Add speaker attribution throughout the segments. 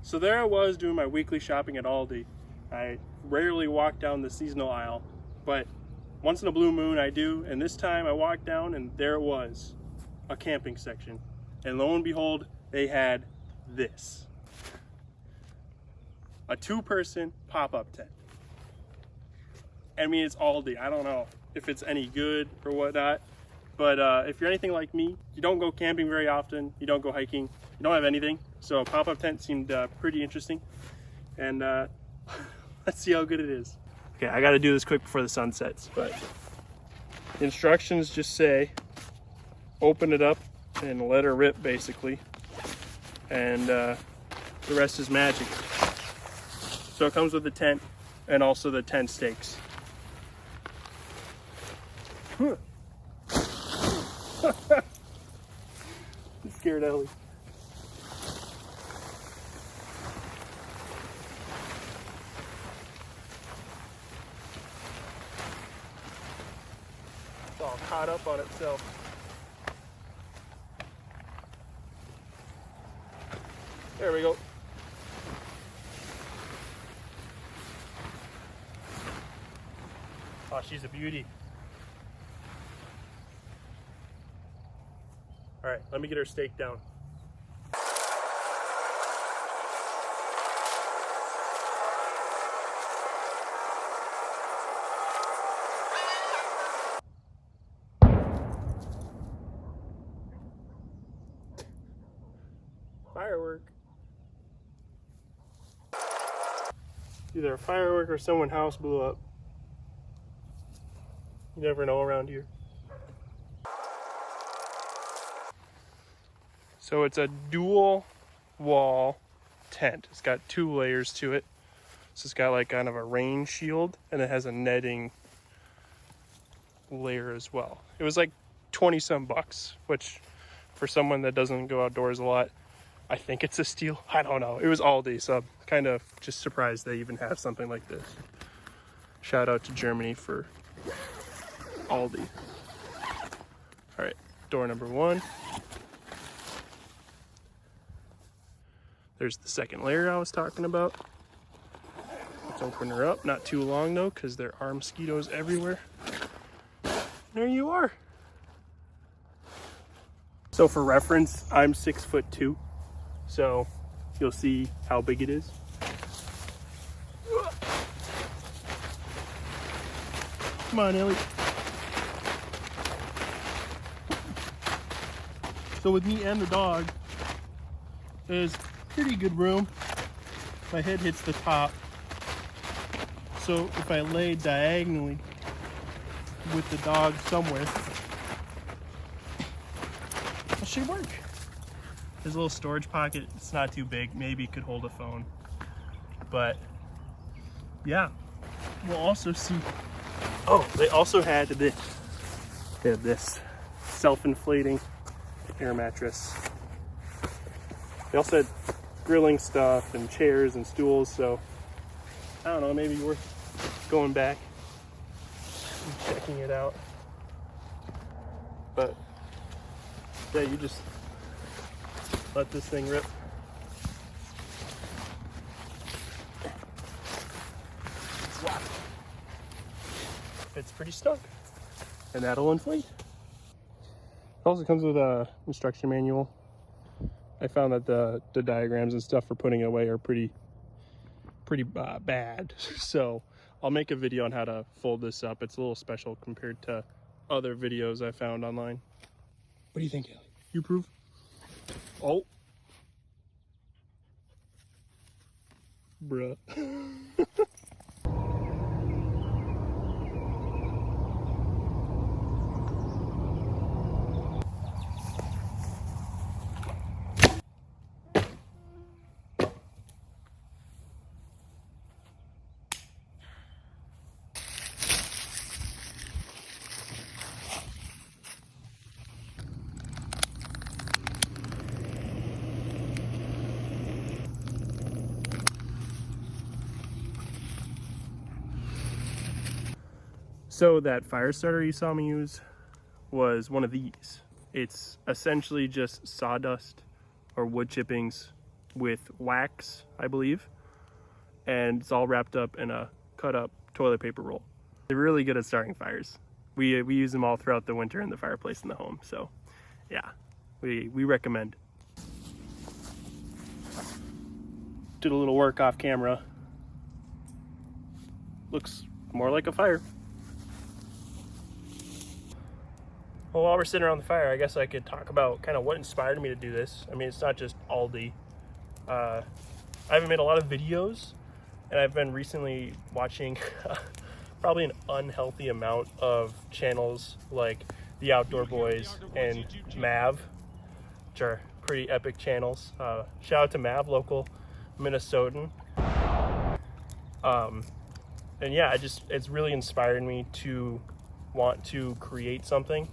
Speaker 1: So there I was doing my weekly shopping at Aldi. I rarely walk down the seasonal aisle, but once in a blue moon I do, and this time I walked down and there it was, a camping section. And lo and behold, they had this. A two-person pop-up tent. I mean, it's Aldi. I don't know if it's any good or whatnot, but if you're anything like me, you don't go camping very often, you don't go hiking, you don't have anything, so a pop-up tent seemed pretty interesting, and let's see how good it is. Okay, I gotta do this quick before the sun sets, but the instructions just say open it up and let her rip, basically, and the rest is magic. So it comes with the tent and also the tent stakes. Huh. I'm scared Ellie. It's all caught up on itself. There we go. Oh, she's a beauty. All right, let me get her staked down. Firework. Either a firework or someone's house blew up. You never know around here. So it's a dual wall tent. It's got 2 layers to it. So it's got like kind of a rain shield, and it has a netting layer as well. It was like 20 some bucks, which for someone that doesn't go outdoors a lot, I think it's a steal. I don't know. It was Aldi, so I'm kind of just surprised they even have something like this. Shout out to Germany for Aldi. All right, door number 1. There's the second layer I was talking about. Let's open her up. Not too long though, because there are mosquitoes everywhere. There you are. So for reference, I'm 6'2", so you'll see how big it is. Come on, Ellie. So with me and the dog, there's pretty good room. My head hits the top. So if I lay diagonally with the dog somewhere, it should work. There's a little storage pocket. It's not too big. Maybe it could hold a phone. But yeah, we'll also see. Oh, they also had this. They had this self-inflating air mattress. They also had grilling stuff and chairs and stools, so I don't know, maybe worth going back and checking it out. But yeah, you just let this thing rip. Wow. It's pretty snug, and that'll inflate. It also comes with a instruction manual. I found that the diagrams and stuff for putting it away are pretty bad. So I'll make a video on how to fold this up. It's a little special compared to other videos I found online. What do you think, Ellie? You approve? Oh. Bruh. So that fire starter you saw me use was one of these. It's essentially just sawdust or wood chippings with wax, I believe, and it's all wrapped up in a cut up toilet paper roll. They're really good at starting fires. We use them all throughout the winter in the fireplace in the home, so yeah, we recommend. Did a little work off camera. Looks more like a fire. Well, while we're sitting around the fire, I guess I could talk about kind of what inspired me to do this. I mean, it's not just Aldi. I haven't made a lot of videos, and I've been recently watching probably an unhealthy amount of channels like The Outdoor Boys and Mav, which are pretty epic channels. Shout out to Mav, local Minnesotan. And yeah, it's really inspired me to want to create something.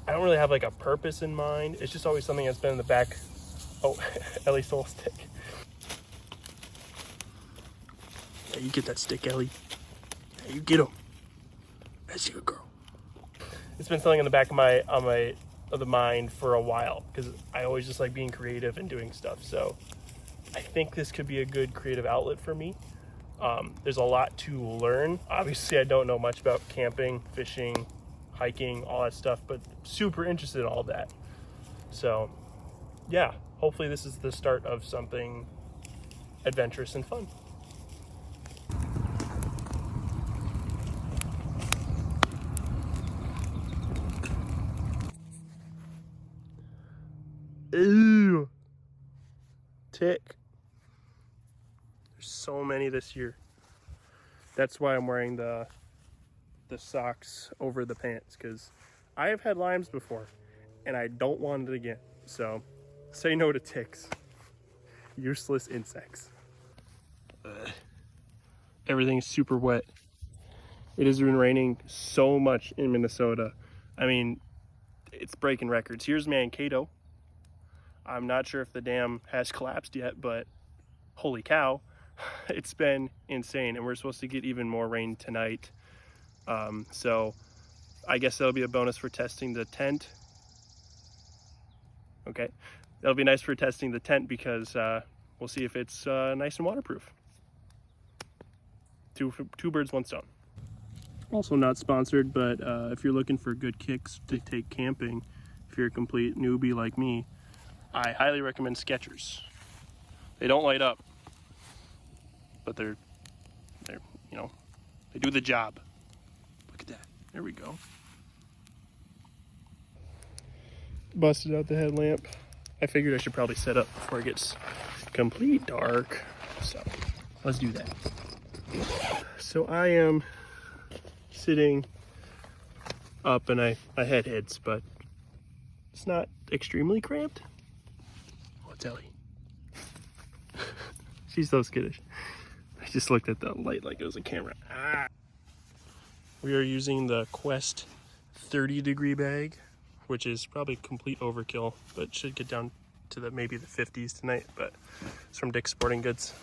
Speaker 1: I don't really have like a purpose in mind. It's just always something that's been in the back. Oh, Ellie stole a stick. Yeah, you get that stick, Ellie. Yeah, you get him. That's your girl. It's been something in the back of the mind for a while, because I always just like being creative and doing stuff. So I think this could be a good creative outlet for me. There's a lot to learn. Obviously, I don't know much about camping, fishing, hiking, all that stuff, but super interested in all that. So yeah, hopefully this is the start of something adventurous and fun. Ew. Tick. There's so many this year. That's why I'm wearing the socks over the pants, because I have had limes before and I don't want it again. So say no to ticks. Useless insects. Everything's super wet. It has been raining so much in Minnesota. I mean, it's breaking records. Here's Mankato. I'm not sure if the dam has collapsed yet, but holy cow, it's been insane. And we're supposed to get even more rain tonight. So I guess that'll be a bonus for testing the tent. Okay, that'll be nice for testing the tent, because we'll see if it's nice and waterproof. Two birds, one stone. Also not sponsored, but if you're looking for good kicks to take camping, if you're a complete newbie like me, I highly recommend Skechers. They don't light up, but they're you know, they do the job. Look at that. There we go. Busted out the headlamp. I figured I should probably set up before it gets complete dark. So let's do that. So I am sitting up, and my head hits, but it's not extremely cramped. Oh, it's Ellie. She's so skittish. I just looked at the light like it was a camera. Ah. We are using the Quest 30-degree bag, which is probably complete overkill, but should get down to maybe the 50s tonight. But it's from Dick's Sporting Goods.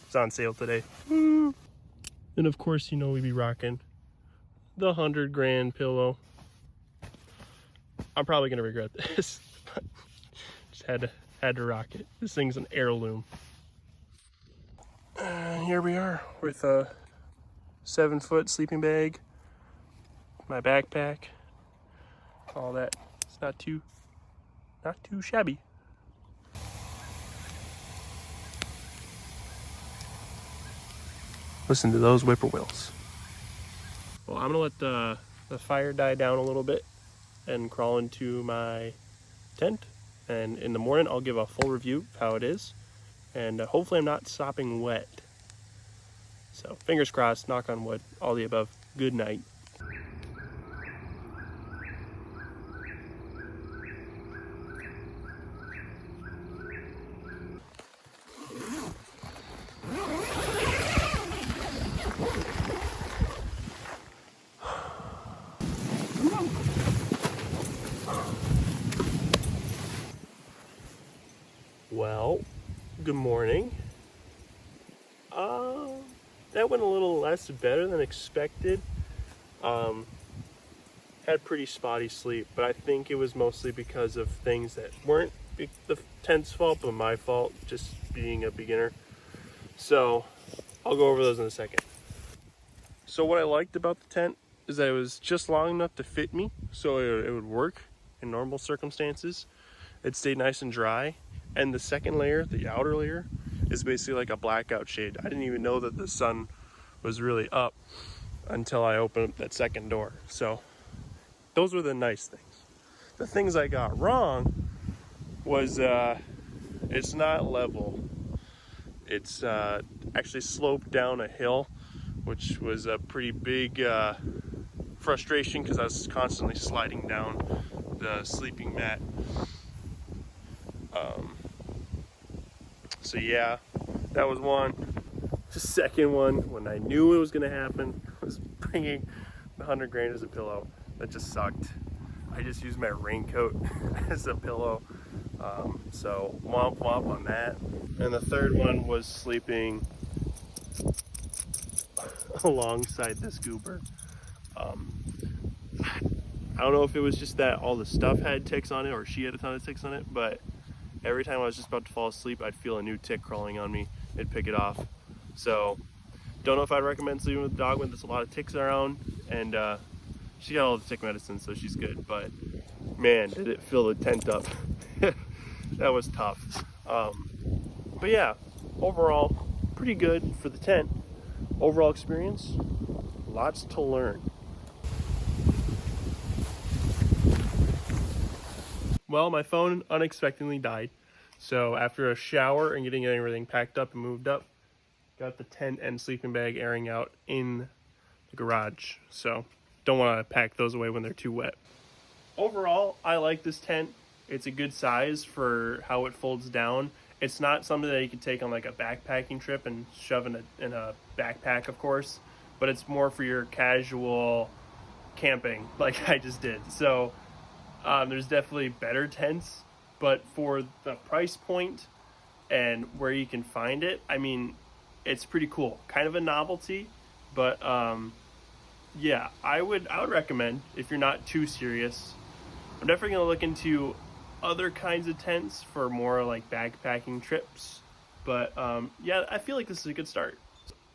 Speaker 1: It's on sale today. And of course, you know, we'd be rocking the 100-grand pillow. I'm probably gonna regret this, but just had to rock it. This thing's an heirloom. And here we are with a 7-foot sleeping bag, my backpack, all that. It's not too shabby. Listen to those whippoorwills. Well, I'm gonna let the fire die down a little bit and crawl into my tent. And in the morning, I'll give a full review of how it is. And hopefully I'm not sopping wet. So fingers crossed, knock on wood, all the above. Good night. Well, good morning. That went a little less better than expected. Had pretty spotty sleep, but I think it was mostly because of things that weren't the tent's fault, but my fault, just being a beginner. So I'll go over those in a second. So what I liked about the tent is that it was just long enough to fit me, so it would work in normal circumstances. It stayed nice and dry. And the second layer, the outer layer, is basically like a blackout shade. I didn't even know that the sun was really up until I opened up that second door. So those were the nice things. The things I got wrong was it's not level. It's actually sloped down a hill, which was a pretty big frustration because I was constantly sliding down the sleeping mat. So yeah, that was one. The second one, when I knew it was gonna happen, was bringing the 100 grain as a pillow. That just sucked. I just used my raincoat as a pillow. So womp womp on that. And the third one was sleeping alongside this goober. I don't know if it was just that all the stuff had ticks on it or she had a ton of ticks on it, but every time I was just about to fall asleep, I'd feel a new tick crawling on me. It'd pick it off. So don't know if I'd recommend sleeping with a dog when there's a lot of ticks around. And she got all the tick medicine, so she's good. But man, did it fill the tent up. That was tough. But yeah, overall, pretty good for the tent. Overall experience, lots to learn. Well, my phone unexpectedly died. So after a shower and getting everything packed up and moved up, got the tent and sleeping bag airing out in the garage. So don't want to pack those away when they're too wet. Overall, I like this tent. It's a good size for how it folds down. It's not something that you can take on like a backpacking trip and shove in a backpack, of course, but it's more for your casual camping like I just did. So there's definitely better tents, but for the price point and where you can find it, I mean, it's pretty cool. Kind of a novelty, but yeah, I would recommend if you're not too serious. I'm definitely gonna look into other kinds of tents for more like backpacking trips, but yeah, I feel like this is a good start.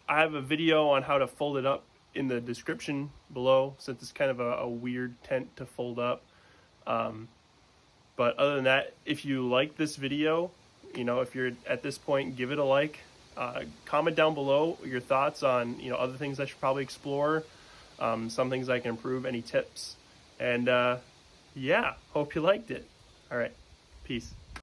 Speaker 1: I have a video on how to fold it up in the description below, since it's kind of a weird tent to fold up. But other than that, if you like this video, you know, if you're at this point, give it a like. Comment down below your thoughts on, you know, other things I should probably explore, some things I can improve, any tips. And yeah, hope you liked it. All right, peace.